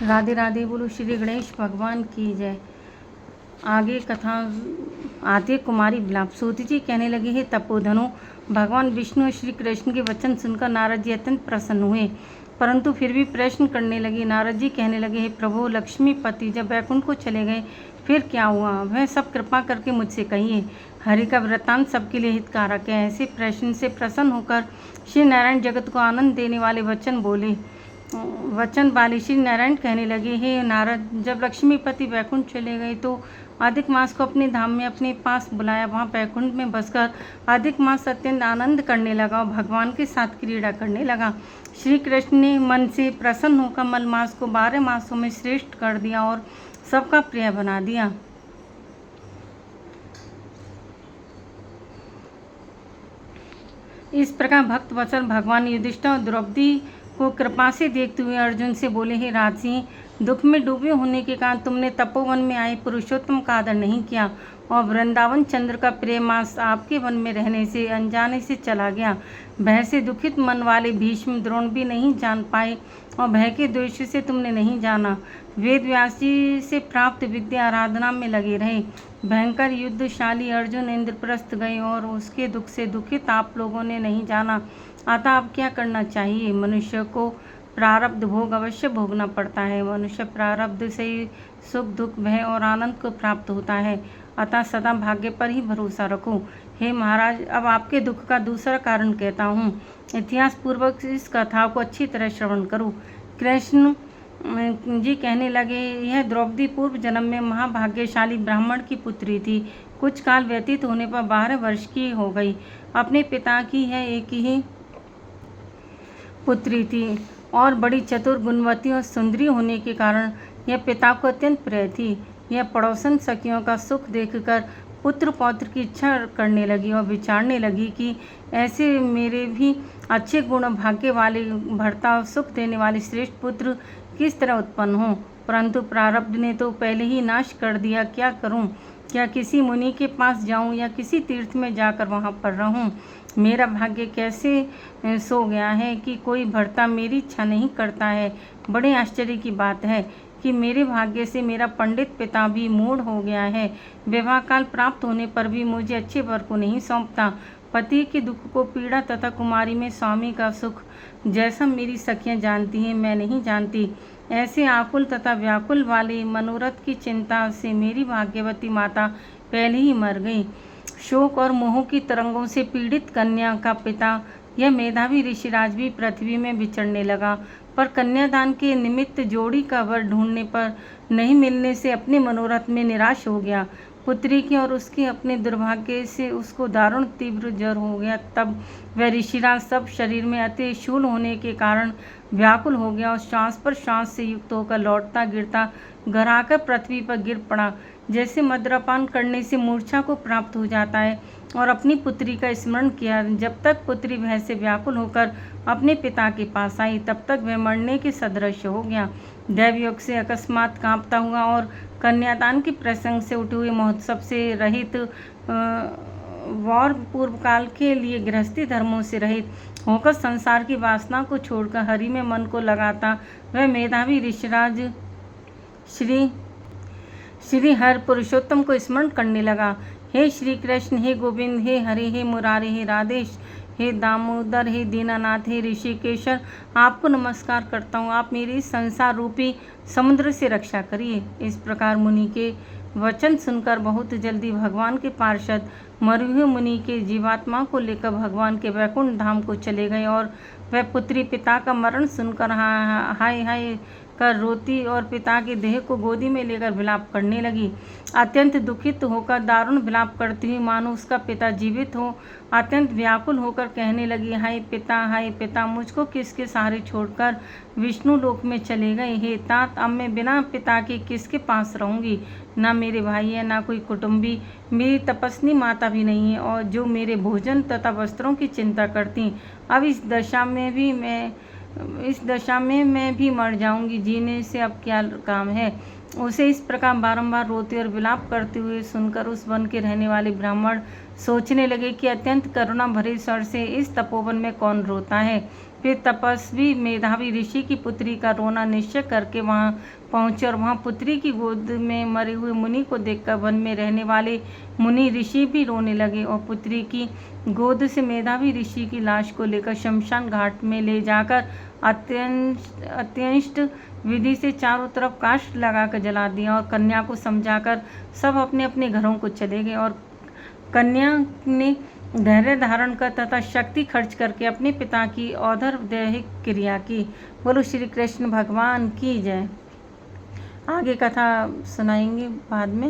राधे राधे। बोलो श्री गणेश भगवान की जय। आगे कथा आती है कुमारी विलाप। सूत जी कहने लगे, हे तपोधनो, भगवान विष्णु और श्री कृष्ण के वचन सुनकर नारद जी अत्यंत प्रसन्न हुए, परंतु फिर भी प्रश्न करने लगे। नारद जी कहने लगे, हे प्रभु, लक्ष्मीपति जब वैकुंठ को चले गए फिर क्या हुआ, वह सब कृपा करके मुझसे कहिए। हरि का वृत्तांत सबके लिए हितकारक है। ऐसे प्रश्न से प्रसन्न होकर श्री नारायण जगत को आनंद देने वाले वचन वाले श्री नारायण कहने लगे, हे नारद, जब लक्ष्मीपति वैकुंठ चले गए तो अधिक मास को अपने धाम में अपने पास बुलाया। वहाँ वैकुंठ में बसकर अधिक मास अत्यंत आनंद करने लगा और भगवान के साथ क्रीड़ा करने लगा। श्री कृष्ण ने मन से प्रसन्न होकर मल मास को 12 मासों में श्रेष्ठ कर दिया और सबका प्रिय बना दिया। इस प्रकार भक्त वत्सल भगवान युधिष्ठिर और द्रौपदी को कृपा से देखते हुए अर्जुन से बोले, हे राजसी, दुख में डूबे होने के कारण तुमने तपोवन में आए पुरुषोत्तम का आदर नहीं किया और वृंदावन चंद्र का प्रिय मास आपके वन में रहने से अनजाने से चला गया। भय से दुखित मन वाले भीष्म द्रोण भी नहीं जान पाए और भय के द्वेष से तुमने नहीं जाना। वेद व्यास जी से प्राप्त विद्या आराधना में लगे रहे। भयंकर युद्धशाली अर्जुन इंद्रप्रस्थ गए और उसके दुख से दुखित आप लोगों ने नहीं जाना। अतः अब क्या करना चाहिए? मनुष्य को प्रारब्ध भोग अवश्य भोगना पड़ता है। मनुष्य प्रारब्ध से ही सुख, दुख, भय और आनंद को प्राप्त होता है। अतः सदा भाग्य पर ही भरोसा रखो। हे महाराज, अब आपके दुख का दूसरा कारण कहता हूँ। इतिहास पूर्वक इस कथा को अच्छी तरह श्रवण करो। कृष्ण जी कहने लगे, यह द्रौपदी पूर्व जन्म में महाभाग्यशाली ब्राह्मण की पुत्री थी। कुछ काल व्यतीत होने पर 12 वर्ष की हो गई। अपने पिता की यह एक ही पुत्री थी और बड़ी चतुर, गुणवती और सुंदरी होने के कारण यह पिता को अत्यंत प्रिय थी। यह पड़ोसन सखियों का सुख देखकर पुत्र पौत्र की इच्छा करने लगी और विचारने लगी कि ऐसे मेरे भी अच्छे गुण भाग्य वाले भर्ता और सुख देने वाले श्रेष्ठ पुत्र किस तरह उत्पन्न हो। परंतु प्रारब्ध ने तो पहले ही नाश कर दिया। क्या करूं? क्या किसी मुनि के पास जाऊं या किसी तीर्थ में जाकर वहां पर रहूं? मेरा भाग्य कैसे सो गया है कि कोई भर्ता मेरी इच्छा नहीं करता है। बड़े आश्चर्य की बात है कि मेरे भाग्य से मेरा पंडित पिता भी मूढ़ हो गया है। विवाह काल प्राप्त होने पर भी मुझे अच्छे वर को नहीं सौंपता। पति के दुख को पीड़ा तथा कुमारी में स्वामी का सुख जैसा मेरी सखियां जानती हैं, मैं नहीं जानती। ऐसे आकुल तथा व्याकुल वाले मनोरथ की चिंता से मेरी भाग्यवती माता पहले ही मर गई। शोक और मोह की तरंगों से पीड़ित कन्या का पिता, यह मेधावी ऋषिराज भी पृथ्वी में विचरने लगा, पर कन्यादान के निमित्त जोड़ी का वर ढूंढने पर नहीं मिलने से अपने मनोरथ में निराश हो गया। पुत्री की और उसके अपने दुर्भाग्य से उसको दारुण तीव्र ज्वर हो गया। तब वह ऋषिराज सब शरीर में अति शूल होने के कारण व्याकुल हो गया और श्वास पर श्वास से युक्त होकर लौटता गिरता घर आकर पृथ्वी पर गिर पड़ा। जैसे मद्यपान करने से मूर्छा को प्राप्त हो जाता है, और अपनी पुत्री का स्मरण किया। जब तक पुत्री भय से व्याकुल होकर अपने पिता के पास आई, तब तक वह मरने के सदृश हो गया। दैवयोग से अकस्मात कांपता हुआ और कन्यादान के प्रसंग से उठे हुए महोत्सव से रहित और पूर्व काल के लिए गृहस्थी धर्मों से रहित होकर संसार की वासना को छोड़कर हरि में मन को लगाता वह मेधावी ऋषिराज श्री हर पुरुषोत्तम को स्मरण करने लगा। हे श्री कृष्ण, हे गोविंद, हे हरि, हे मुरारी, हे राधेश, हे दामोदर, हे दीनानाथ, हे ऋषिकेशर, आपको नमस्कार करता हूँ। आप मेरी संसार रूपी समुद्र से रक्षा करिए। इस प्रकार मुनि के वचन सुनकर बहुत जल्दी भगवान के पार्षद मरे हुए मुनि के जीवात्मा को लेकर भगवान के वैकुंठ धाम को चले गए और वह पुत्री पिता का मरण सुनकर हाय हाय कर रोती और पिता के देह को गोदी में लेकर विलाप करने लगी। अत्यंत दुखित होकर दारुण विलाप करती हुई मानो उसका पिता जीवित हो, अत्यंत व्याकुल होकर कहने लगी, हाय पिता, मुझको किसके सहारे छोड़कर विष्णु लोक में चले गए। हे तात, अब मैं बिना पिता के किसके पास रहूंगी? ना मेरे भाई है, ना कोई कुटुंबी, मेरी तपस्नी माता भी नहीं है, और जो मेरे भोजन तथा वस्त्रों की चिंता करती। अब इस दशा में मैं भी मर जाऊंगी। जीने से अब क्या काम है? उसे इस प्रकार बारंबार रोते और विलाप करते हुए सुनकर उस वन के रहने वाले ब्राह्मण सोचने लगे कि अत्यंत करुणा भरे स्वर से इस तपोवन में कौन रोता है। फिर तपस्वी मेधावी ऋषि की पुत्री का रोना निश्चय करके वहां पहुंचे और वहां पुत्री की गोद में मरे हुए मुनि को देखकर वन में रहने वाले मुनि ऋषि भी रोने लगे और पुत्री की गोद से मेधावी ऋषि की लाश को लेकर शमशान घाट में ले जाकर अत्यंत विधि से चारों तरफ काष्ठ लगाकर जला दिया और कन्या को समझाकर सब अपने अपने घरों को चले गए। और कन्या ने धैर्य धारण कर तथा शक्ति खर्च करके अपने पिता की औदर दैहिक क्रिया की। बोलो श्री कृष्ण भगवान की जय। आगे कथा सुनाएंगे बाद में।